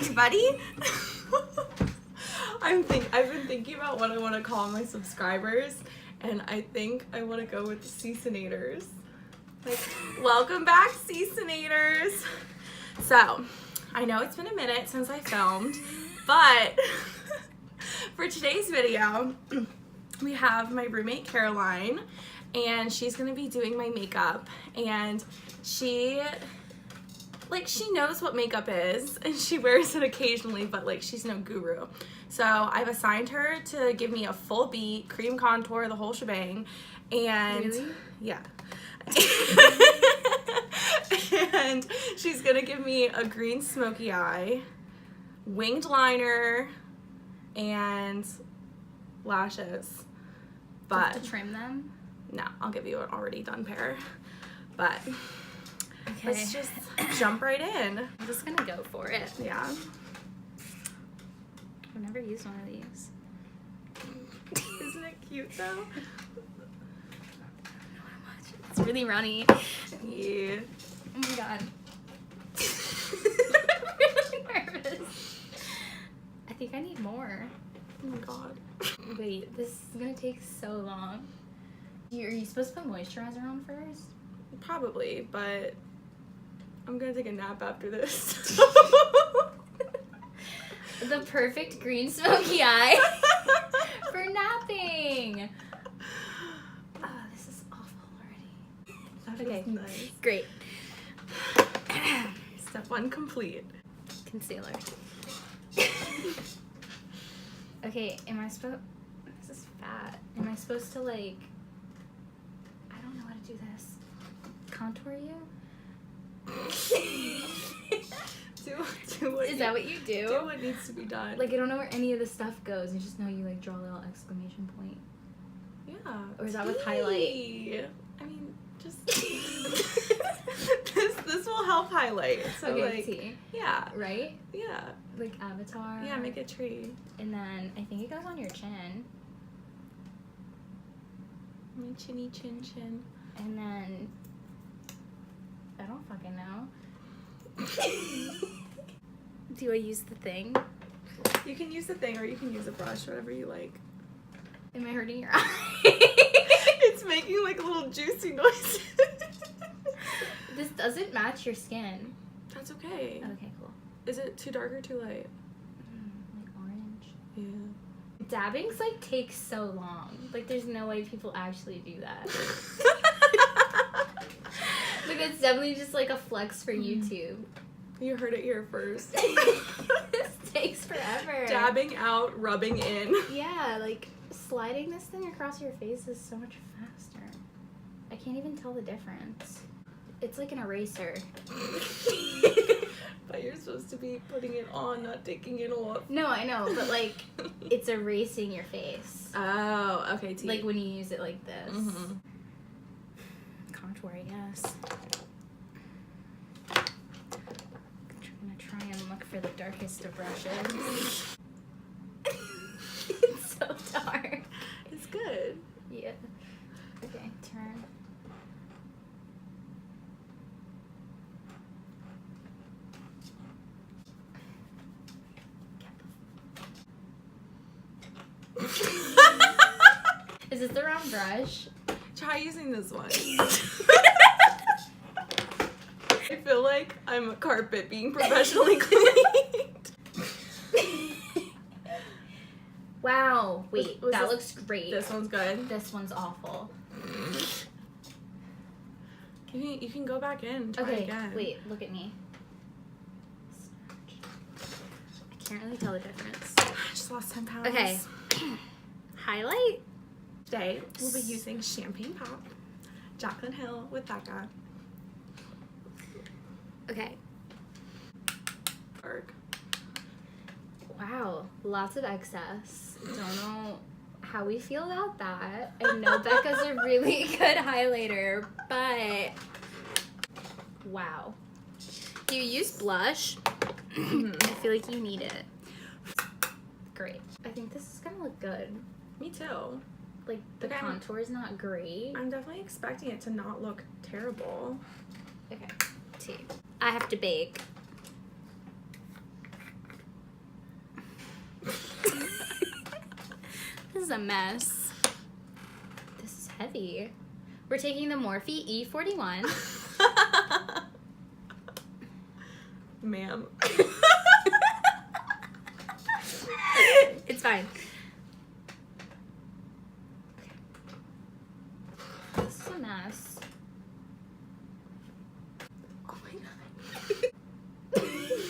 everybody. I've been thinking about what I want to call my subscribers, and I think I want to go with Seasonators. Like, welcome back, Seasonators. So, I know it's been a minute since I filmed, but for today's video, we have my roommate Caroline, and she's gonna be doing my makeup, and she knows what makeup is, and she wears it occasionally, but like she's no guru. So I've assigned her to give me a full beat, cream contour, the whole shebang, and really? Yeah. And she's gonna give me a green smoky eye, winged liner, and lashes. But to trim them? No, I'll give you an already done pair. But okay, let's just jump right in. I'm just gonna go for it. Yeah. I've never used one of these. Isn't it cute though? It's really runny. Yeah. Oh my god. I'm really nervous. I think I need more. Oh my god. Wait, this is gonna take so long. Are you supposed to put moisturizer on first? Probably, but I'm gonna take a nap after this. The perfect green smoky eye for napping. Oh, this is awful already. Okay, nice. Great. Step one complete. Concealer. Okay, am I supposed... This is fat. Am I supposed to, like... I don't know how to do this. Contour you? Do what Is that what you do? Do what needs to be done. Like, I don't know where any of this stuff goes. I just know you, like, draw a little exclamation point. Yeah. Or is that with highlight? I mean, just... this will help highlight. So, Okay, like... T. Yeah. Right? Yeah. Like, avatar. Yeah, make a tree. And then, I think it goes on your chin. My chinny chin chin. And then... I don't fucking know. Do I use the thing? You can use the thing or you can use a brush, whatever you like. Am I hurting your eye? It's making like little juicy noises. This doesn't match your skin. That's okay. Okay, cool. Is it too dark or too light? Like orange. Yeah. Dabbing's like takes so long. Like there's no way people actually do that. Like it's definitely just like a flex for YouTube. You heard it here first. This takes forever. Dabbing out, rubbing in. Yeah, like sliding this thing across your face is so much faster. I can't even tell the difference. It's like an eraser. But you're supposed to be putting it on, not taking it off. No, I know, but like it's erasing your face. Oh, okay, T. Like when you use it like this. Mm-hmm. Contour, I guess. I'm gonna try and look for the darkest of brushes. It's so dark. It's good. Yeah. Okay, turn. Is this the wrong brush? Try using this one. I feel like I'm a carpet being professionally cleaned. Wow. Wait, Was that this- looks great. This one's good. This one's awful. You can go back in. Try Okay, again. wait, look at me. I can't really tell the difference. I just lost 10 pounds. Okay. Highlight? Today we'll be using Champagne Pop, Jaclyn Hill with Becca. Okay. Dark. Wow, lots of excess. Don't know how we feel about that. I know Becca's a really good highlighter, but wow. Do you use blush? I feel like you need it. Great. I think this is gonna look good. Me too. Like the Okay. contour is not great. I'm definitely expecting it to not look terrible. Okay, T. I have to bake. is a mess. This is heavy. We're taking the Morphe E41. Ma'am. It's fine. This is a mess. Oh my god.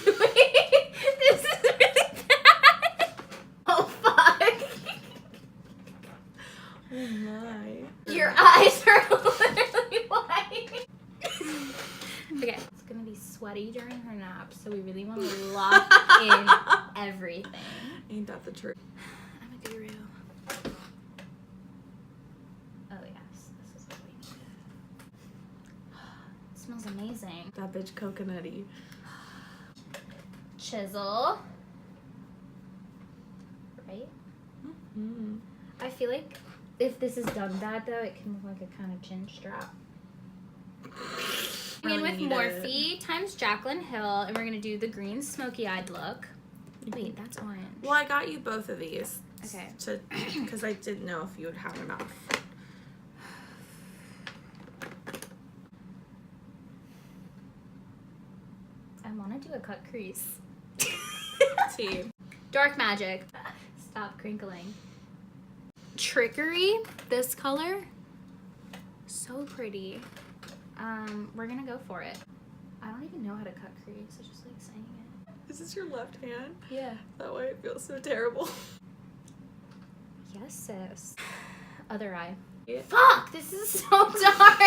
Wait, this is really bad. Oh fuck. Oh my. Your eyes are literally white. Okay. It's gonna be sweaty during her nap, so we really want to lock in everything. Ain't that the truth? I'm a guru. Oh yes, this is what we needed. It smells amazing. That bitch coconutty. Chisel. Right? Mm. I feel like if this is done bad though, it can look like a kind of chin strap. Really Begin with need Morphe times Jaclyn Hill, and we're gonna do the green smoky-eyed look. Wait, that's orange. Well, I got you both of these. Okay. Because I didn't know if you would have enough. I want to do a cut crease. Tea. Dark magic. Stop crinkling. Trickery. This color. So pretty. We're gonna go for it. I don't even know how to cut crease. I just like saying it. Is this your left hand? Yeah. That way it feels so terrible. Yes, sis. Other eye. Yeah. Fuck! This is so dark!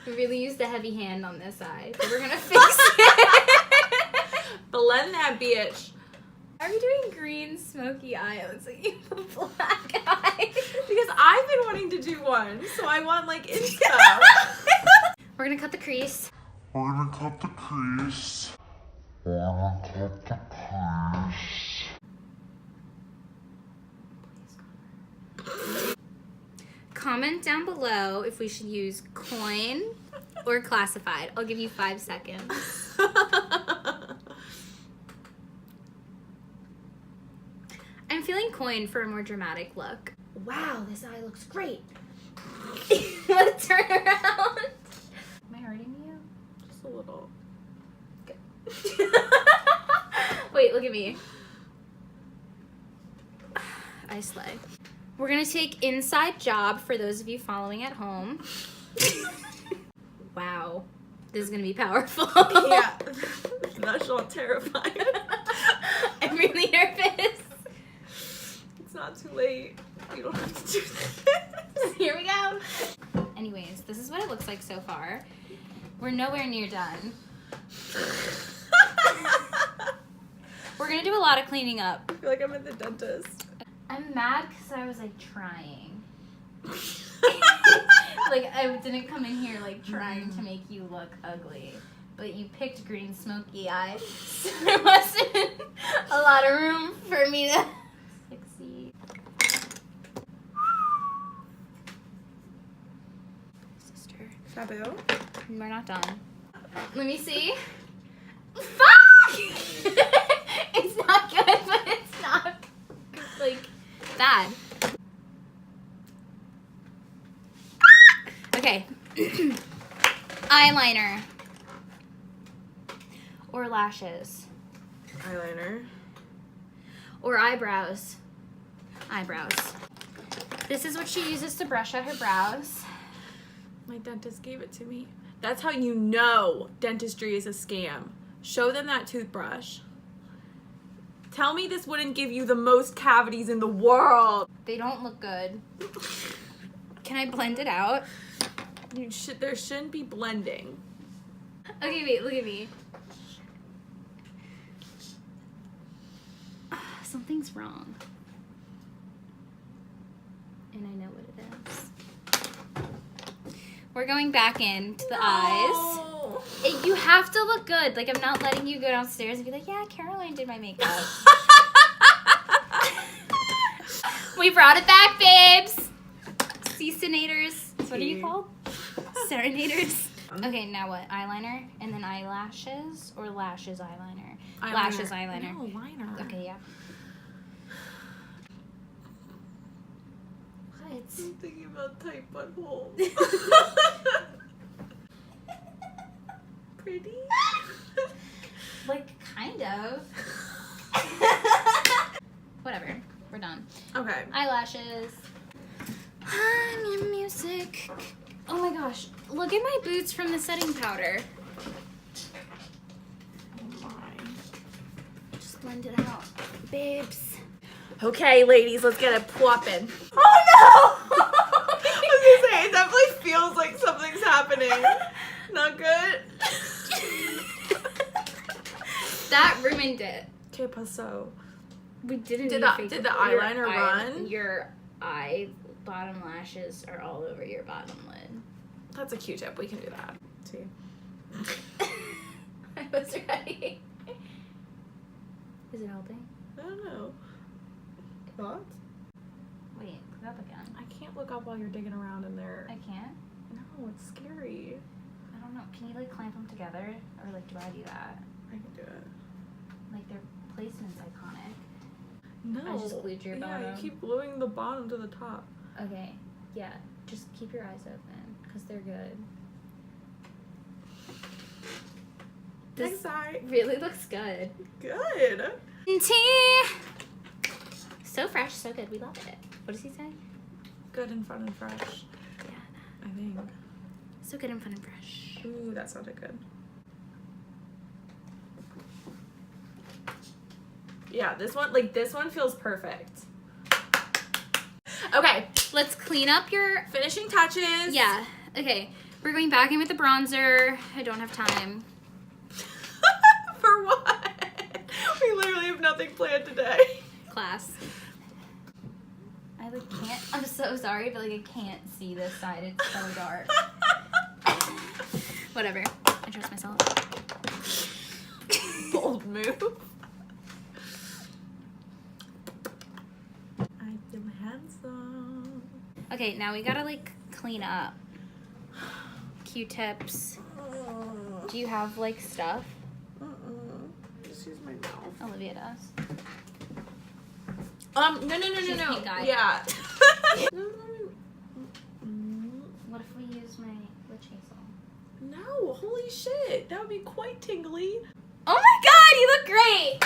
We really used a heavy hand on this eye, so we're gonna fix it. Blend that bitch. Why are we doing green smoky eye? It looks like you have a black eye. Because I've been wanting to do one, so I want like inspo. We're gonna cut the crease. We're gonna cut the crease. Comment down below if we should use coin or classified. I'll give you 5 seconds. I'm feeling coin for a more dramatic look. Wow, this eye looks great. Let's turn around. Am I hurting you? Just a little. Good. Wait, look at me. I slay. We're gonna take inside job for those of you following at home. Wow, this is gonna be powerful. Yeah, that's not terrifying. I'm really nervous. It's not too late. You don't have to do this. Here we go. Anyways, this is what it looks like so far. We're nowhere near done. We're gonna do a lot of cleaning up. I feel like I'm at the dentist. I'm mad because I was like trying. Like I didn't come in here like trying to make you look ugly. But you picked green smoky eye. So there wasn't a lot of room for me to succeed. Sister. Taboo. We're not done. Let me see. Fuck! It's not good, but it's not like bad. Okay. Eyeliner. Or lashes. Eyeliner. Or eyebrows. Eyebrows. This is what she uses to brush out her brows. My dentist gave it to me. That's how you know dentistry is a scam. Show them that toothbrush. Tell me this wouldn't give you the most cavities in the world. They don't look good. Can I blend it out? There shouldn't be blending. Okay, wait, look at me. Something's wrong. And I know what it is. We're going back into the eyes. You have to look good. Like, I'm not letting you go downstairs and be like, yeah, Caroline did my makeup. We brought it back, babes. Seasonators. What are you called? Serenaders. Okay, now what? Eyeliner and then eyelashes or lashes eyeliner? Lashes eyeliner. No, liner. Okay, yeah. I'm thinking about tight butthole. Pretty? Like, kind of. Whatever. We're done. Okay. Eyelashes. Music. Oh my gosh. Look at my boots from the setting powder. Just blend it out. Babes. Okay, ladies, let's get it poppin'. Oh no! I was gonna say, it definitely feels like something's happening. Not good? That ruined it. Okay, paso. We didn't Did need the eyeliner run? Your eye bottom lashes are all over your bottom lid. That's a Q-tip. We can do that. See? I was ready. Is it helping? I don't know. Thoughts? Wait, look up again. I can't look up while you're digging around in there. I can't? No, it's scary. I don't know. Can you like clamp them together? Or like do I do that? I can do it. Like their placement's iconic. No. I just glued your Yeah, bottom. you keep gluing the bottom to the top. Okay. Yeah. Just keep your eyes open because they're good. This Next side. really looks good. Good. Tea. So fresh, so good. We love it. What does he say? Good and fun and fresh. Yeah. I think. So good and fun and fresh. Ooh, that sounded good. Yeah, this one feels perfect. Okay, Let's clean up your... finishing touches. Yeah. Okay. We're going back in with the bronzer. I don't have time. For what? We literally have nothing planned today. Class. I like can't... I'm so sorry, but like I can't see this side. It's so dark. Whatever. I trust myself. Bold move. I feel handsome. Okay, now we gotta like clean up. Q-tips. Do you have like stuff? Just use my mouth. Olivia does. No. She's pink eye. Yeah. What if we use my witch hazel? No, holy shit. That would be quite tingly. Oh my god, you look great!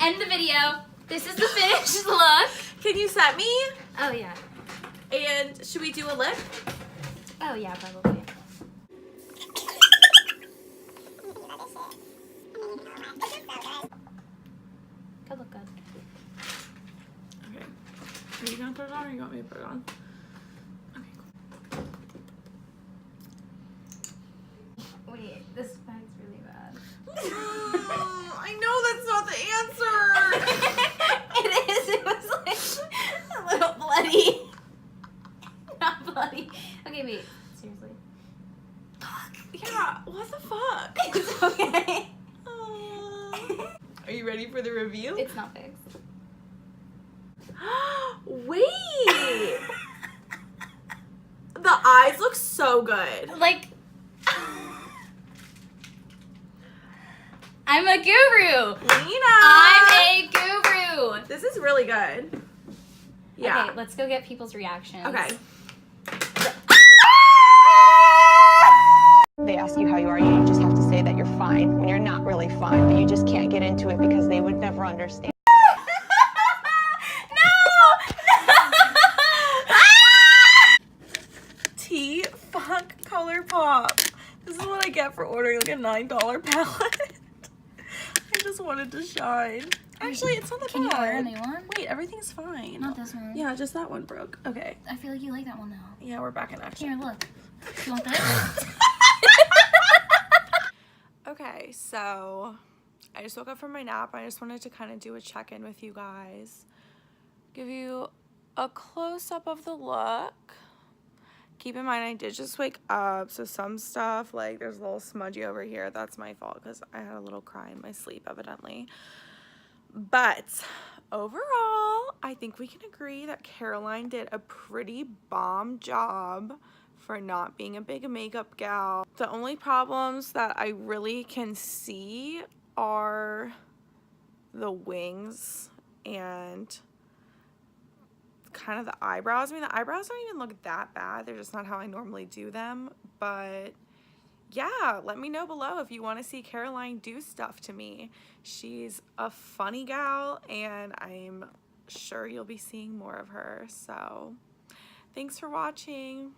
End the video. This is the finished look. Can you set me? Oh yeah. And should we do a lip? Oh yeah, probably. Could look good. Okay. Are you gonna put it on or you want me to put it on? Okay, cool. Wait, this bag's really bad. I know that's not the answer. It is. It was like a little bloody. Not bloody. Okay, wait. Seriously. Yeah, what the fuck? It's okay. Are you ready for the review? It's not fixed. Wait! The eyes look so good. Like, I'm a guru. Lena! I'm a guru. This is really good. Yeah. Okay, let's go get people's reactions. Okay. They ask you how you are, you just have to say that you're fine when you're not really fine, but you just can't get into it because they would never understand. Tea fuck color pop. This is what I get for ordering like a $9 palette. I just wanted to shine. Actually, it's not that Can you bad. wear a new one? Wait, everything's fine. Not this one. Yeah, just that one broke. Okay. I feel like you like that one though. Yeah, we're back in action. Here, look. You want that? Okay, so I just woke up from my nap. I just wanted to kind of do a check-in with you guys. Give you a close-up of the look. Keep in mind, I did just wake up, so some stuff, like there's a little smudgy over here. That's my fault because I had a little cry in my sleep, evidently. But overall, I think we can agree that Caroline did a pretty bomb job for not being a big makeup gal. The only problems that I really can see are the wings and kind of the eyebrows. I mean, the eyebrows don't even look that bad. They're just not how I normally do them. But yeah, let me know below if you want to see Caroline do stuff to me. She's a funny gal, and I'm sure you'll be seeing more of her. So thanks for watching.